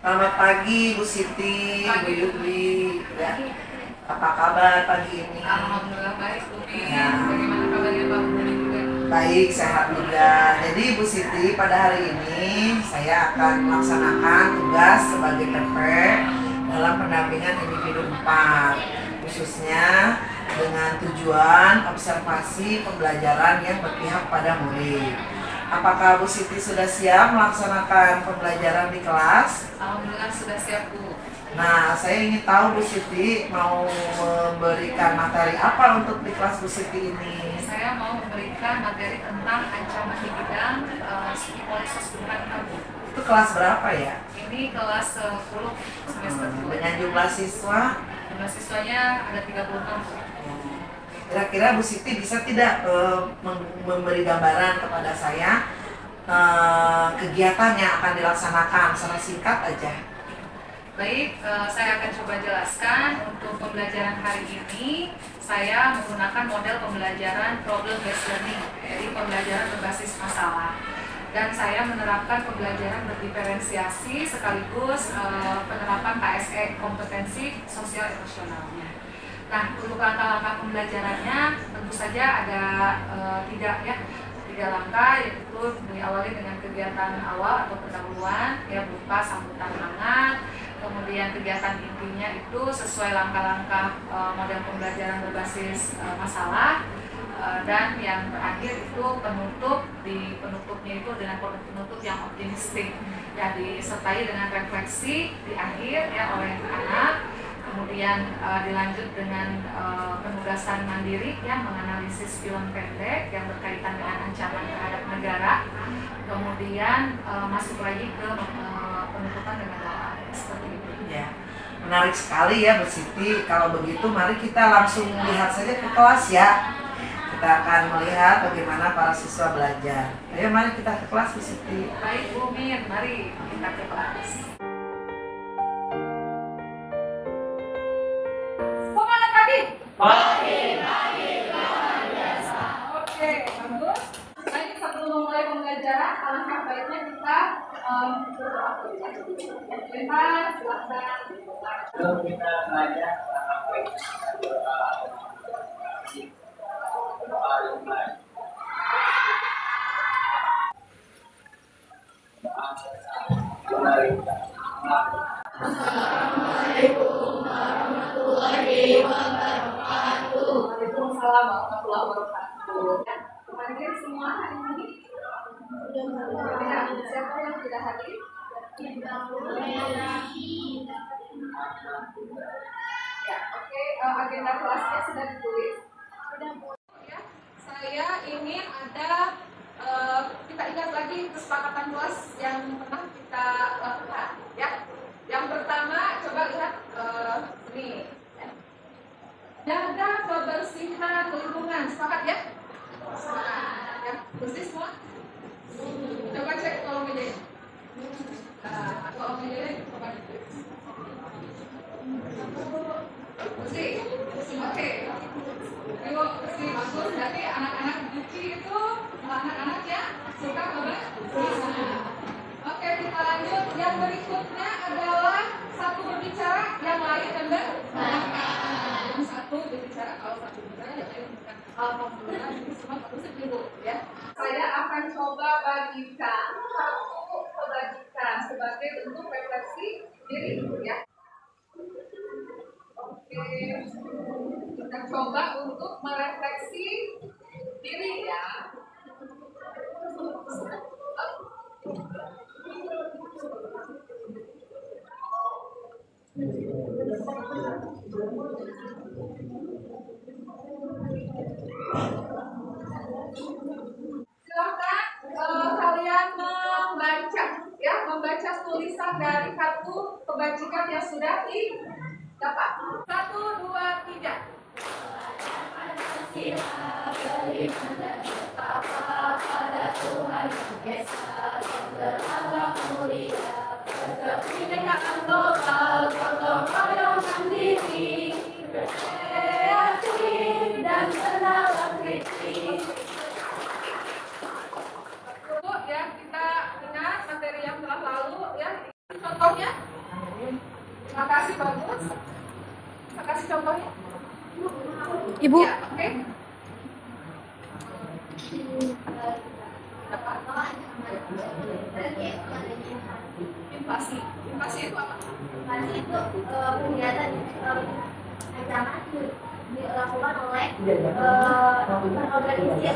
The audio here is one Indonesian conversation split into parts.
Selamat pagi Bu Siti, Bu Yudli, ya. Apa kabar pagi ini? Alhamdulillah baik, Umi. Ya. Bagaimana kabarnya Pak Budi juga? Baik, sehat juga. Jadi Bu Siti, pada hari ini saya akan melaksanakan tugas sebagai TP dalam pendampingan individu 4, khususnya dengan tujuan observasi pembelajaran yang berpihak pada murid. Apakah Bu Siti sudah siap melaksanakan pembelajaran di kelas? Alhamdulillah sudah siap, Bu. Nah, saya ingin tahu Bu Siti mau memberikan materi apa untuk di kelas Bu Siti ini? Saya mau memberikan materi tentang ancaman di bidang psikologi sederhana, Bu. Itu kelas berapa ya? Ini kelas 10 semester 2. Dengan jumlah siswa? Jumlah siswanya ada 36, Bu. Kira-kira Bu Siti bisa tidak memberi gambaran kepada saya kegiatan yang akan dilaksanakan secara singkat aja? Baik, saya akan coba jelaskan. Untuk pembelajaran hari ini saya menggunakan model pembelajaran problem based learning, jadi pembelajaran berbasis masalah. Dan saya menerapkan pembelajaran berdiferensiasi sekaligus penerapan KSE, kompetensi sosial emosionalnya. Nah, untuk langkah-langkah pembelajarannya tentu saja ada tiga langkah, yaitu diawali dengan kegiatan awal atau pendahuluan, ya berupa sambutan hangat. Kemudian kegiatan intinya itu sesuai langkah-langkah model pembelajaran berbasis masalah. Dan yang terakhir itu penutup. Di penutupnya itu dengan penutup yang optimistik, ya disertai dengan refleksi di akhir ya oleh anak. Kemudian dilanjut dengan penugasan mandiri yang menganalisis film pendek yang berkaitan dengan ancaman terhadap negara. Kemudian masuk lagi ke penutupan dengan doa, seperti itu. Ya, menarik sekali ya Bu Siti. Kalau begitu mari kita langsung lihat saja ke kelas ya. Kita akan melihat bagaimana para siswa belajar. Ayo mari kita ke kelas Bu Siti. Baik Bu Min, mari kita ke kelas. Semangat pagi. Pagi luar biasa. Oke, bagus. Baik, sebelum memulai pembelajaran, alangkah baiknya kita berdoa. Silakan. Kalau kita belajar apa yang kita doa yang baik. Assalamualaikum warahmatullahi wabarakatuh. Waalaikumsalam warahmatullahi wabarakatuh. Hadir semua hari ini? Siapa yang tidak hadir? Ya, oke. Agenda kelasnya sudah ditulis. Ya, saya ingin ada kita ingat lagi kesepakatan kelas yang pernah kita lakukan. Ya, yang pertama coba lihat ini. Jaga kebersihan lingkungan. Sepakat ya? Sepakat. Ya, bersih semua. Coba cek kolom meja. Kolom meja coba. Bersih. Oke. Ayo bersih bagus. Jadi anak-anak Duci itu anak-anak yang suka bersih. Oke, kita lanjut. Yang berikutnya adalah satu berbicara, yang lain mendengarkan. Yang satu berbicara, kalau satu berbicara yang lain mendengarkan. Alhamdulillah ini semua bagus dulu ya. Saya akan coba bagikan satu kebajikan sebagai bentuk refleksi diri ya. Oke, kita coba untuk merefleksi diri ya. Silakan kalian membaca tulisan dari kartu kebajikan yang sudah didapat. 1, 2, 3. Pada Tuhan Esa yang berakhlak mulia, kebinekaan lokal, gotong royong mandiri, kreatif dan bernalar kritis. Ya, kita ingat materi yang telah lalu ya. Contohnya Ibu. Ya, oke. Invasi. Invasi itu apa? Invasi itu kegiatan ancaman dilakukan oleh terorganisir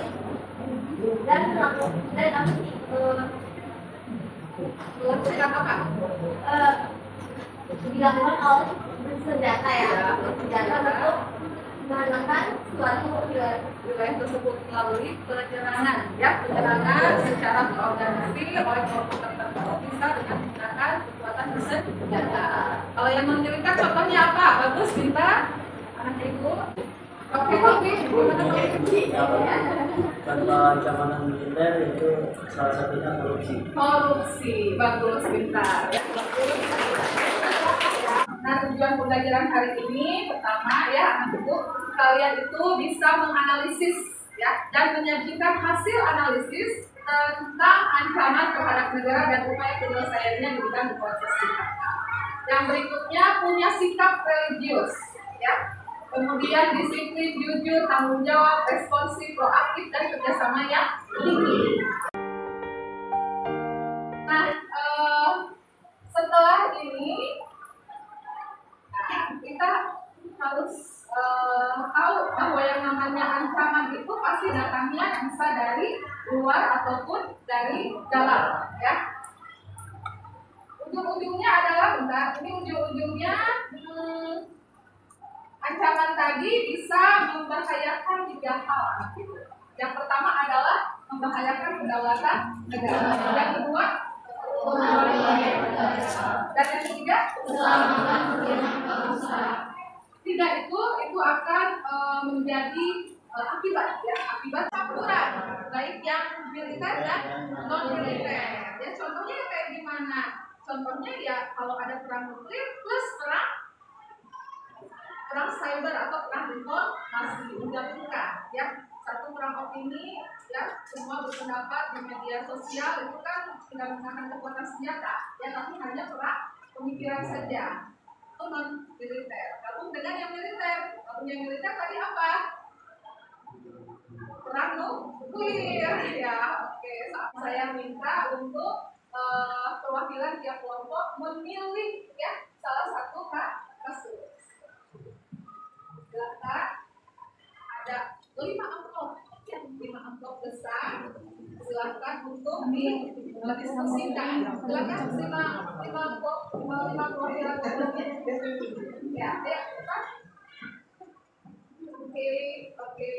dan apa sih Sedang apa? dilakukan oleh bersenjata ya, bersenjata untuk menekan suatu Wilayah tersebut melalui penyerangan, ya, penyerangan secara terorganisir oleh kelompok tertentu bisa dengan menggunakan kekuatan bersenjata. Kalau yang memiliki contohnya apa? Bagus, Binta, anak ibu. Oke, gimana Tanpa ancaman militer itu salah satunya korupsi. korupsi? Bagus, Binta. Ya, bagus. Nah, tujuan pembelajaran hari ini pertama ya anak ibu, kalian itu bisa menganalisis ya dan menyajikan hasil analisis tentang ancaman terhadap negara dan upaya penyelesaiannya di bidang proses kita. Yang berikutnya punya sikap religius ya. Kemudian disiplin, jujur, tanggung jawab, responsif, proaktif dan kerjasama yang tinggi. Nah, setelah ini kita harus tahu bahwa yang namanya ancaman itu pasti datangnya bisa dari luar ataupun dari dalam, ya. Ujung-ujungnya adalah ini ujung-ujungnya ancaman tadi bisa membahayakan 3 hal. Yang pertama adalah membahayakan kedaulatan negara. Yang kedua, dan yang ketiga, tiga itu akan menjadi akibat campuran baik yang militer dan non militer. Ya contohnya kayak gimana? Contohnya ya kalau ada perang nuklir plus perang cyber atau perang informasi menggabungkan ya satu perang opini ya semua berpendapat di media sosial itu kan tidak menggunakan kekuatan senjata ya tapi hanya perang pemikiran saja itu non militer. Gabung dengan yang militer, yang militer tadi apa? Perang nuklir ya. Oke, saat saya minta untuk perwakilan tiap kelompok memilih ya salah satu kasus. Silakan ada 5 amplop ya, 5 amplop besar. Silakan untuk didiskusikan. Silakan 5 amplop 5 perwakilan ya, ya. Oke.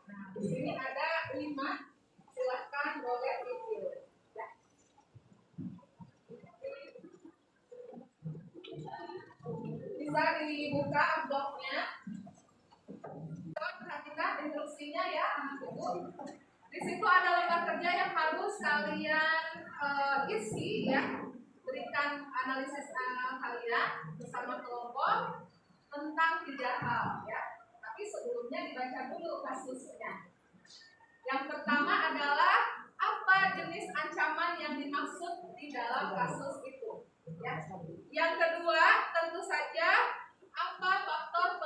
Nah, di sini ada 5. Silakan boleh dipilih. Ya. Bisa dibuka amplopnya. Perhatikan instruksinya ya anak ibu. Di situ ada lembar kerja yang harus kalian isi ya. Berikan analisis kalian bersama kelompok tentang 3 hal ya. Tapi sebelumnya dibaca dulu kasusnya. Yang pertama adalah apa jenis ancaman yang dimaksud di dalam kasus itu ya. Yang kedua tentu saja apa faktor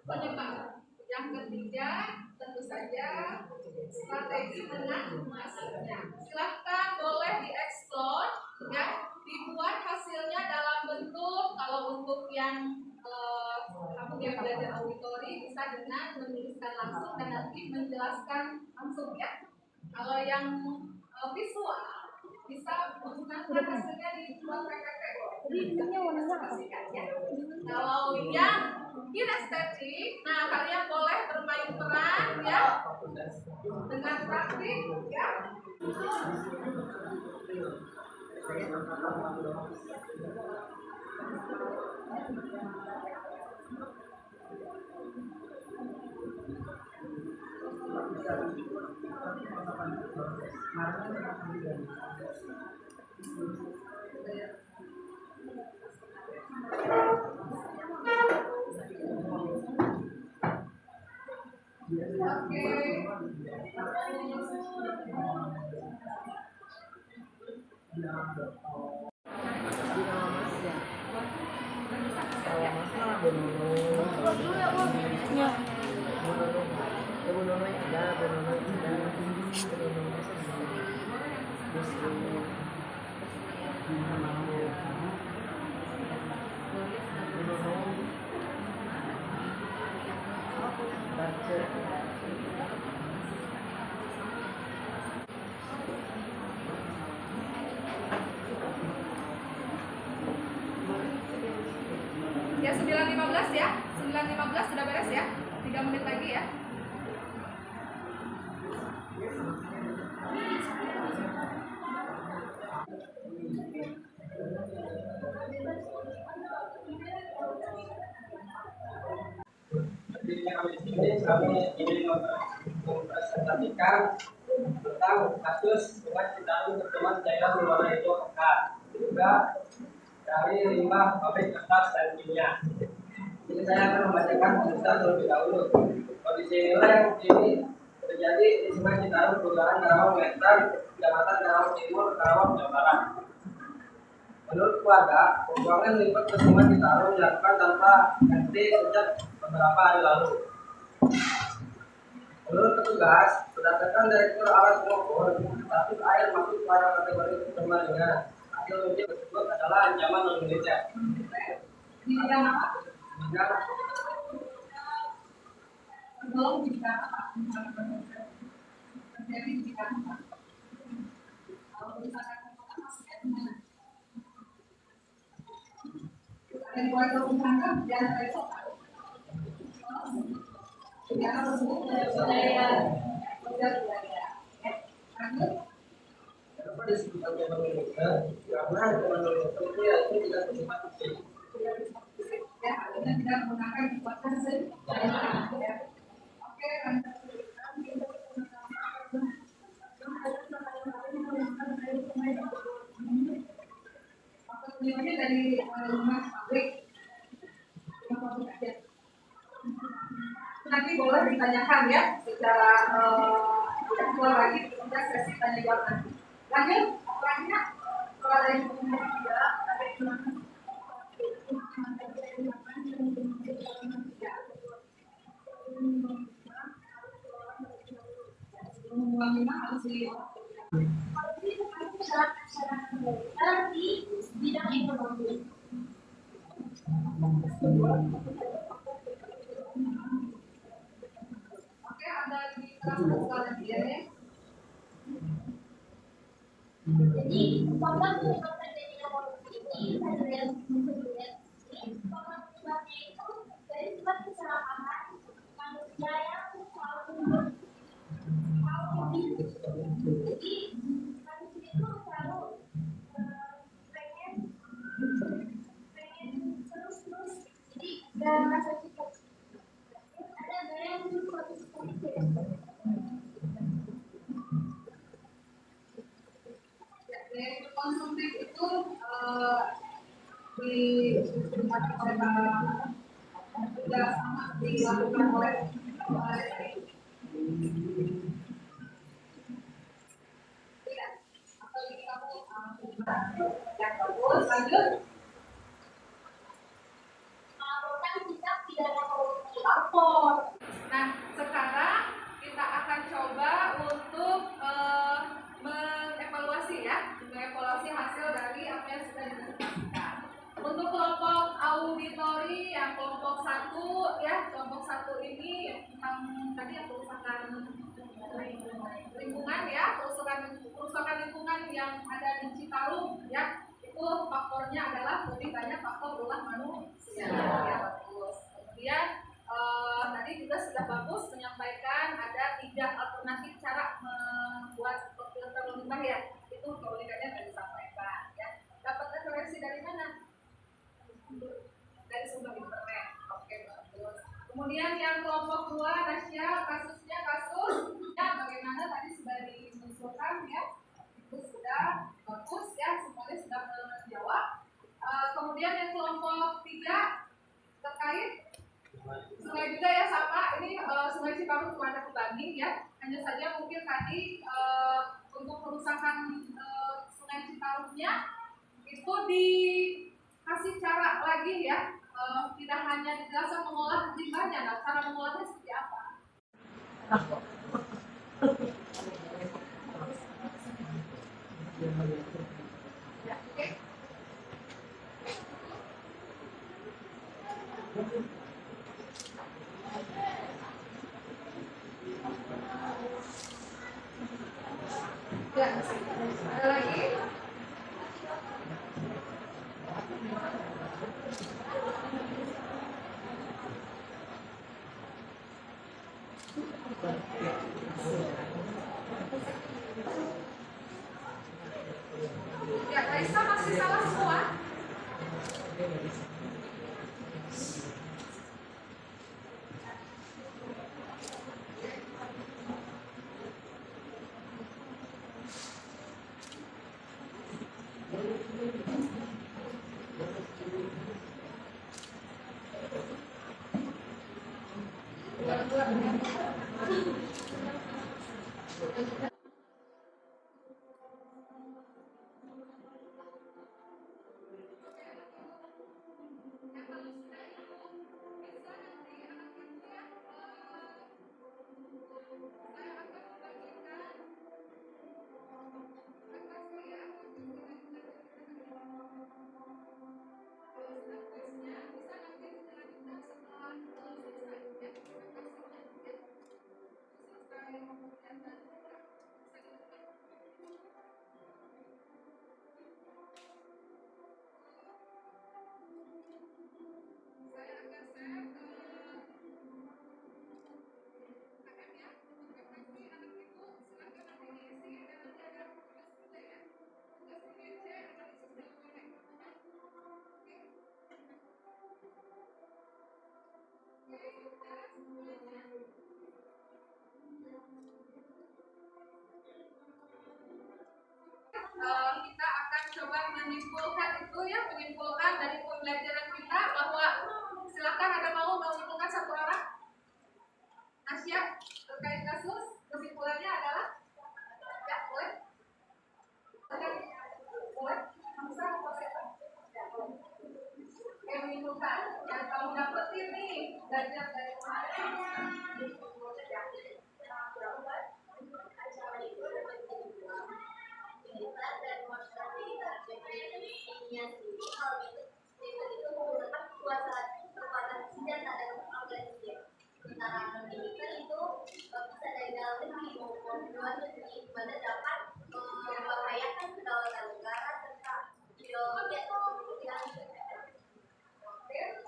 penyebab. Yang ketiga tentu saja strategi mengatasinya. Silahkan boleh dieksplor ya, dibuat hasilnya dalam bentuk kalau untuk yang kamu yang belajar auditori bisa dengan menuliskan langsung dan nanti menjelaskan langsung ya. Kalau yang visual bisa menggunakan hasilnya di buat PPT. Ya. Kalau yang kinestetik, nah kalian boleh bermain peran ya dengan praktik ya. Ya 9.15 ya, 9.15 sudah beres ya, 3 menit lagi ya. Jadi kami ingin mempresentasikan tentang kasus Sungai Citarum Pertemuan Cairan Berwarna Hijau Pekat, juga dari limbah pabrik kertas dan kimia. Jadi saya akan membacakan penjelasan terlebih dahulu. Kondisi inilah yang ini terjadi di Sungai Citarum, Kelurahan Karawang Wetan, Kecamatan Karawang Timur, Karawang, Jawa Barat. Menurut warga, pembuangan limbah ke Sungai Citarum dilakukan tanpa henti sejak beberapa hari lalu. Menurut petugas, berdasarkan Direktur Alat Pengukur, status air masuk pada kategori pencemaran ringan. Hasil uji tersebut adalah ancaman non-militer. Kenapa disebut ancaman non-militer? Karena ancaman non-militer itu tidak bersifat fisik. Nanti boleh ditanyakan ya secara aktual lagi ketika sesi tanya jawab nanti. Lanjut, selanjutnya kalau ada yang tidak ada yang harus di di bidang ekonomi. Oke, ada di kelas ya. Jadi, korban penyebab terjadinya korupsi ini ada yang sebelumnya. Korban penyebabnya itu dari sebab kecelakaan manusia yang selalu jadi manusia itu selalu pengen terus jadi dan rasa cukup ada gaya yang seperti itu. Konsumtif itu dilakukan oleh tidak sama dilakukan oleh tidak atau ini kamu yang bagus lanjut Melaporkan tindak pidana korupsi lapor. Nah, sekarang kita akan coba untuk mengevaluasi hasil dari apa yang sudah dilakukan. Untuk kelompok auditori yang kelompok 1 ya, kelompok 1 ini yang tadi yang kerusakan lingkungan ya, kerusakan lingkungan yang ada di Citarum ya, itu faktornya adalah lebih banyak faktor ulah manusia. Ya, bagus. Kemudian tadi juga sudah bagus menyampaikan ada 3 alternatif cara membuat filter limbah ya, itu keunikannya tadi disampaikan ya. Dapat referensi dari mana? Dari sumber internet. Oke, bagus. Kemudian yang kelompok 2 Nasya, kasusnya bagaimana tadi sudah diusulkan ya, itu sudah bagus ya, semuanya sudah menjawab. Kemudian yang kelompok 3 terkait sungai juga ya, sama ini Sungai Citarum Waduk Banging ya, hanya saja mungkin tadi untuk kerusakan Sungai Citarumnya itu dikasih cara lagi ya, tidak hanya dijelaskan mengolah limbahnya. Nah, cara mengolahnya seperti apa? Ya, oke. Ya, ada lagi? Ya, Raisa masih salah semua. Kita akan coba menyimpulkan itu ya, menyimpulkan dari pembelajaran kita bahwa silakan ada mau menyimpulkan satu orang. Nasya terkait kasus kesimpulannya adalah ya boleh. Boleh. Bisa yang menyimpulkan yang kamu dapetin nih belajar dari kemarin.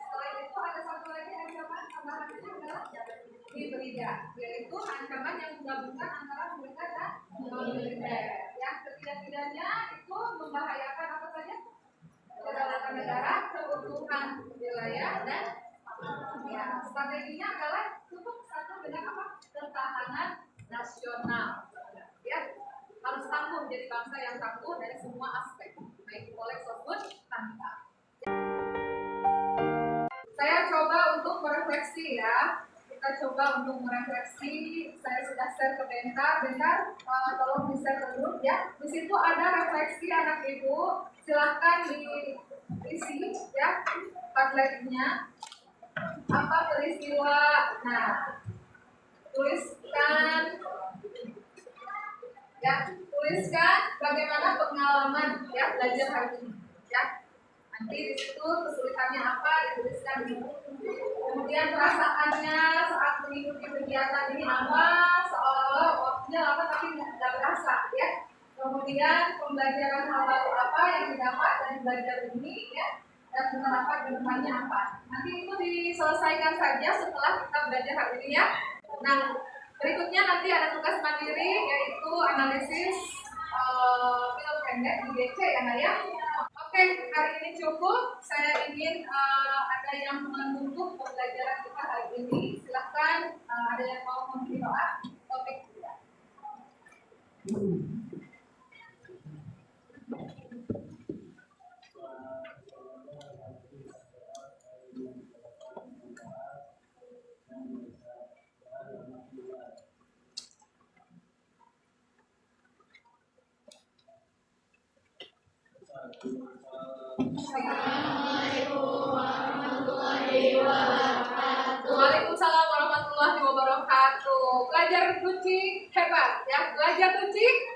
Selain itu ada satu lagi ancaman tambahannya adalah hibrida, yaitu ancaman yang menggabungkan antara militer dan non-militer. Yang ketiga-tiganya itu membahayakan apa saja? Kedaulatan negara, keutuhan wilayah, dan ya, strateginya adalah cukup satu dengan apa? Ketahanan nasional. Ya, harus tangguh jadi bangsa yang tangguh dari semua aspek, baik boleh maupun tanpa. Saya coba untuk merefleksi ya. Kita coba untuk merefleksi. Saya sudah share ke Bentar, tolong di-share ke grup ya. Di situ ada refleksi anak ibu. Silahkan diisi ya padletnya. Apa peristiwa? Nah, tuliskan ya, tuliskan bagaimana pengalaman ya belajar hari ini ya. Nanti di situ kesulitannya apa dituliskan di situ. Kemudian perasaannya saat mengikuti kegiatan ini apa, seolah-olah waktunya lama tapi tidak berasa ya. Kemudian pembelajaran hal baru apa yang didapat dari belajar ini ya, dan menerapkan ke depannya apa. Nanti itu diselesaikan saja setelah kita belajar hari ini ya. Nah, berikutnya nanti ada tugas mandiri yaitu analisis film pendek di DC ya Nak ya. Oke, hari ini cukup. Saya ingin ada yang menutup pembelajaran kita hari ini. Silahkan ada yang mau memberi doa topik kita. Waalaikumsalam warahmatullahi wabarakatuh. Pelajaran Hebat ya, belajar kunci?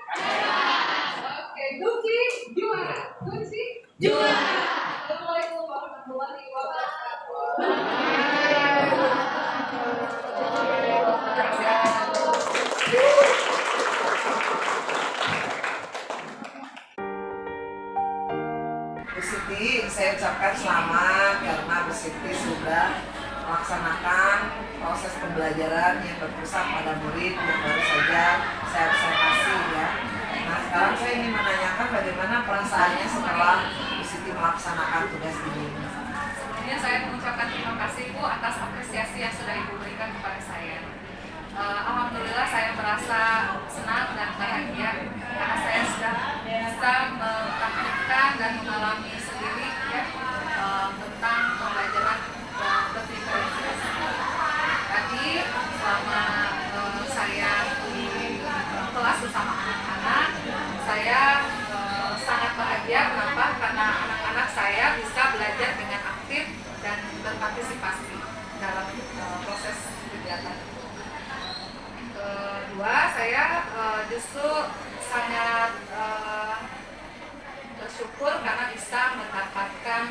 Oke, kunci juara. Kunci juara. Assalamualaikum warahmatullahi wabarakatuh. Bu Siti, saya ucapkan selamat karena Bu Siti sudah melaksanakan proses pembelajaran yang berpusat pada murid yang baru saja saya observasi ya. Nah sekarang saya ingin menanyakan bagaimana perasaannya setelah Bu Siti melaksanakan tugas ini. Sebelumnya saya mengucapkan terima kasih Bu atas apresiasi yang sudah Ibu berikan kepada saya. Alhamdulillah saya merasa senang dan bahagia karena saya sudah bisa mempraktikkan dan mengalami sendiri ya, tentang pembelajaran berdiferensiasi. Tadi selama saya di kelas bersama anak-anak, saya sangat bahagia. Kenapa? Karena anak-anak saya bisa belajar dengan aktif dan berpartisipasi dalam proses kegiatan. Kedua, saya justru sangat bersyukur karena bisa mendapatkan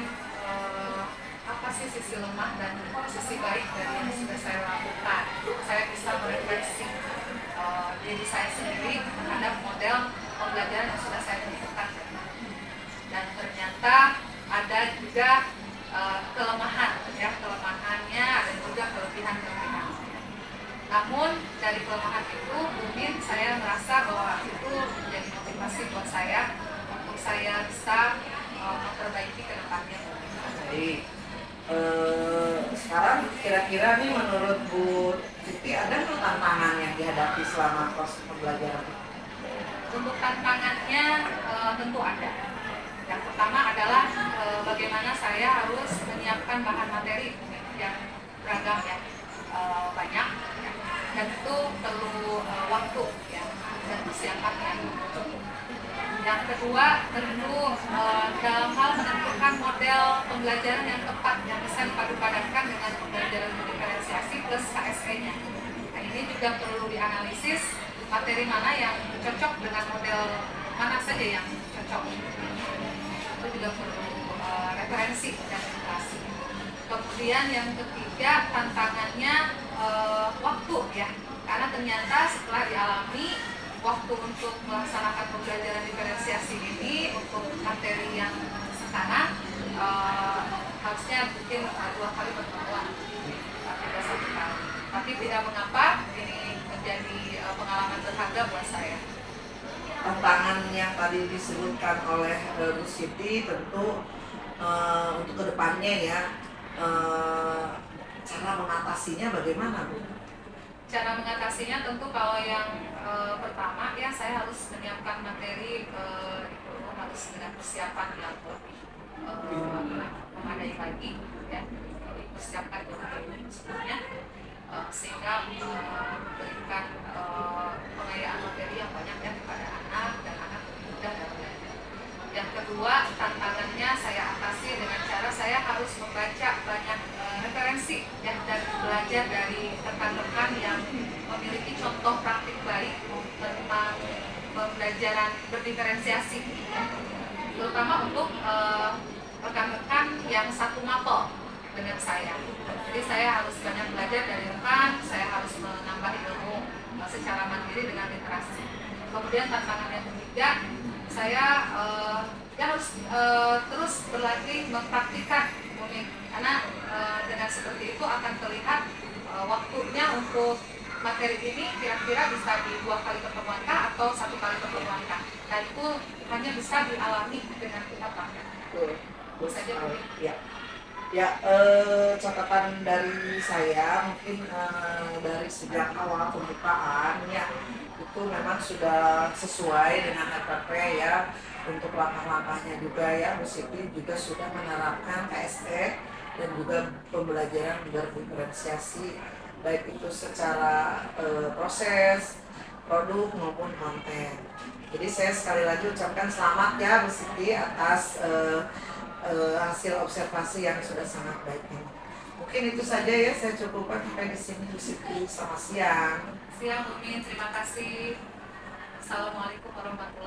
apa sih sisi lemah dan sisi baik dari yang sudah saya lakukan. Saya bisa merefleksi diri saya sendiri terhadap model pembelajaran yang sudah saya lakukan. Dan ternyata ada juga kelemahan, ya kelemahannya dan juga kelebihan-kelebihan. Namun dari kelemahan itu mungkin saya merasa bahwa itu menjadi motivasi buat saya untuk saya bisa memperbaiki ke depannya. Baik, sekarang kira-kira nih menurut Bu Siti ada nggak tantangan yang dihadapi selama proses pembelajaran? Untuk tantangannya tentu ada. Yang pertama adalah bagaimana saya harus menyiapkan bahan materi yang beragam ya, banyak ya. Dan itu perlu waktu ya, dan persiapan yang cukup. Yang kedua tentu dalam hal menentukan model pembelajaran yang tepat yang bisa dipadupadankan dengan pembelajaran diferensiasi plus KSE-nya. Nah ini juga perlu dianalisis materi mana yang cocok dengan model mana saja yang cocok. Itu juga perlu referensi dan edukasi. Kemudian yang ketiga tantangannya waktu ya, karena ternyata setelah dialami waktu untuk melaksanakan pembelajaran diferensiasi ini untuk materi yang sekarang harusnya mungkin 2 kali pertemuan, tidak 1 kali. Tapi tidak mengapa, ini menjadi pengalaman berharga buat saya. Tantangan yang tadi disebutkan oleh Bu Siti tentu untuk kedepannya ya, cara mengatasinya bagaimana Bu? Cara mengatasinya tentu kalau yang pertama ya saya harus menyiapkan materi itu harus dengan persiapan yang lebih memadai lagi ya, persiapkan dulu sebelumnya sehingga memberikan pengayaan materi yang banyak ya kepada anak dan anak mudah dalam belajar. Yang kedua tantangannya saya atasi dengan cara saya harus membaca banyak referensi ya, dan belajar dari rekan-rekan yang memiliki contoh praktik baik tentang pembelajaran berdiferensiasi ya. Terutama untuk rekan-rekan yang satu mapel dengan saya. Jadi saya harus banyak belajar dari rekan, saya harus menambah ilmu secara mandiri dengan literasi. Kemudian tantangan yang ketiga, saya harus terus berlatih mempraktikkan, karena dengan seperti itu akan terlihat waktunya untuk materi ini kira-kira bisa di 2 kali pertemuankah atau 1 kali pertemuankah. Nah itu hanya bisa dialami dengan kita praktek. Saja ya. Ya, catatan dari saya mungkin dari sejak awal pembukaan ya itu memang sudah sesuai dengan RPP ya, untuk langkah-langkahnya juga ya. Bu Siti juga sudah menerapkan KSE dan juga pembelajaran berdiferensiasi baik itu secara proses, produk maupun konten. Jadi saya sekali lagi ucapkan selamat ya Bu Siti atas hasil observasi yang sudah sangat baik ini. Mungkin itu saja ya, saya cukupkan sampai di sini Bu Siti. Selamat siang. Siang, Bu Min. Terima kasih. Assalamualaikum warahmatullahi wabarakatuh.